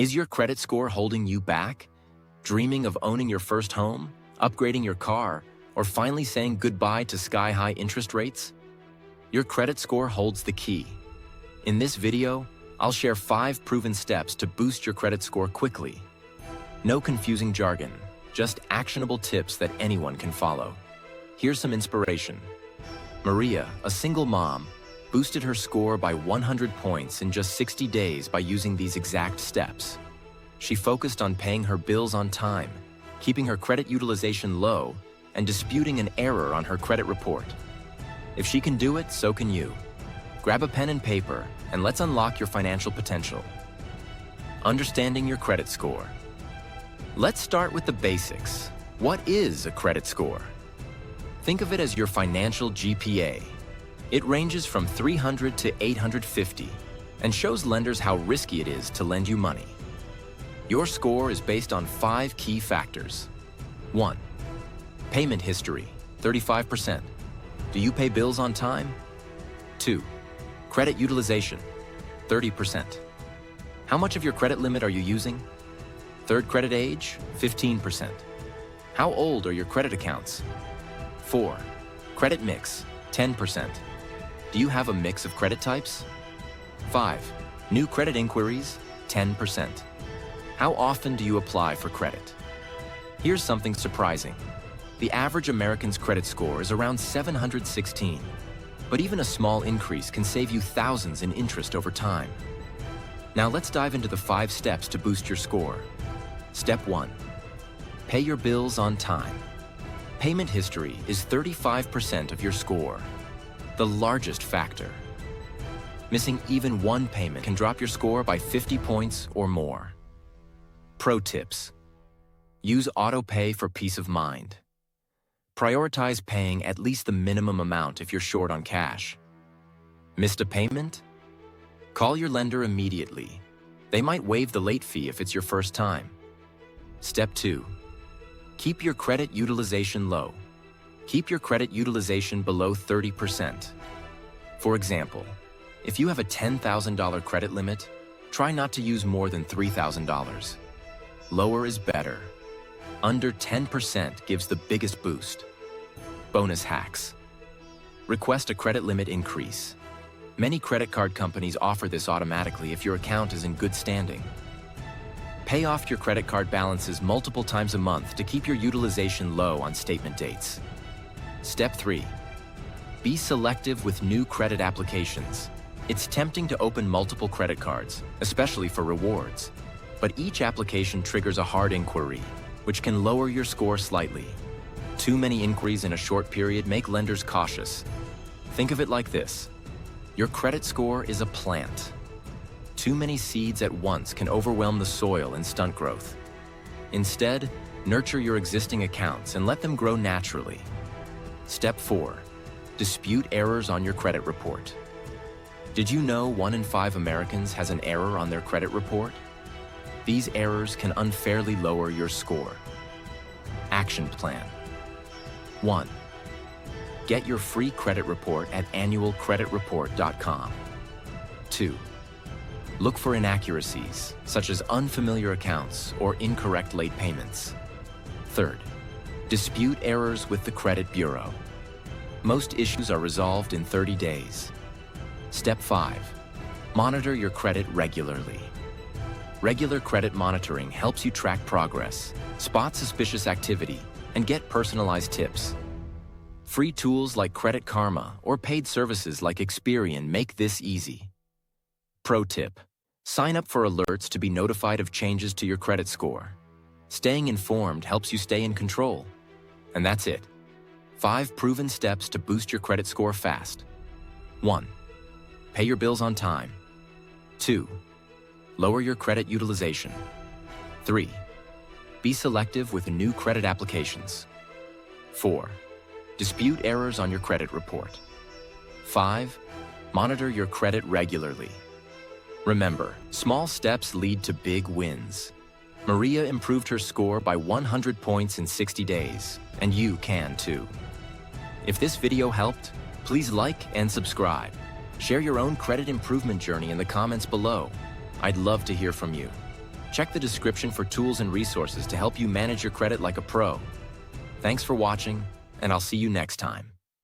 Is your credit score holding you back? Dreaming of owning your first home, upgrading your car, or finally saying goodbye to sky-high interest rates? Your credit score holds the key. In this video, I'll share 5 proven steps to boost your credit score quickly. No confusing jargon, just actionable tips that anyone can follow. Here's some inspiration. Maria, a single mom, boosted her score by 100 points in just 60 days by using these exact steps. She focused on paying her bills on time, keeping her credit utilization low, and disputing an error on her credit report. If she can do it, so can you. Grab a pen and paper, and let's unlock your financial potential. Understanding your credit score. Let's start with the basics. What is a credit score? Think of it as your financial GPA. It ranges from 300 to 850 and shows lenders how risky it is to lend you money. Your score is based on 5 key factors. 1. Payment history, 35%. Do you pay bills on time? 2. Credit utilization, 30%. How much of your credit limit are you using? Third credit age, 15%. How old are your credit accounts? 4. Credit mix, 10%. Do you have a mix of credit types? 5. New credit inquiries, 10%. How often do you apply for credit? Here's something surprising. The average American's credit score is around 716, but even a small increase can save you thousands in interest over time. Now let's dive into the 5 steps to boost your score. Step 1. Pay your bills on time. Payment history is 35% of your score, the largest factor. Missing even one payment can drop your score by 50 points or more. Pro tips. Use auto pay for peace of mind. Prioritize paying at least the minimum amount if you're short on cash. Missed a payment? Call your lender immediately. They might waive the late fee if it's your first time. Step 2. Keep your credit utilization low. Keep your credit utilization below 30%. For example, if you have a $10,000 credit limit, try not to use more than $3,000. Lower is better. Under 10% gives the biggest boost. Bonus hacks. Request a credit limit increase. Many credit card companies offer this automatically if your account is in good standing. Pay off your credit card balances multiple times a month to keep your utilization low on statement dates. Step 3. Be selective with new credit applications. It's tempting to open multiple credit cards, especially for rewards. But each application triggers a hard inquiry, which can lower your score slightly. Too many inquiries in a short period make lenders cautious. Think of it like this. Your credit score is a plant. Too many seeds at once can overwhelm the soil and stunt growth. Instead, nurture your existing accounts and let them grow naturally. Step 4. Dispute errors on your credit report. Did you know 1 in 5 Americans has an error on their credit report? These errors can unfairly lower your score. Action plan. 1. Get your free credit report at annualcreditreport.com. 2. Look for inaccuracies, such as unfamiliar accounts or incorrect late payments. 3. Dispute errors with the credit bureau. Most issues are resolved in 30 days. Step 5. Monitor your credit regularly. Regular credit monitoring helps you track progress, spot suspicious activity, and get personalized tips. Free tools like Credit Karma or paid services like Experian make this easy. Pro tip. Sign up for alerts to be notified of changes to your credit score. Staying informed helps you stay in control. And that's it. 5 proven steps to boost your credit score fast. 1. Pay your bills on time. 2. Lower your credit utilization. 3. Be selective with new credit applications. 4. Dispute errors on your credit report. 5. Monitor your credit regularly. Remember, small steps lead to big wins. Maria improved her score by 100 points in 60 days, and you can too. If this video helped, please like and subscribe. Share your own credit improvement journey in the comments below. I'd love to hear from you. Check the description for tools and resources to help you manage your credit like a pro. Thanks for watching, and I'll see you next time.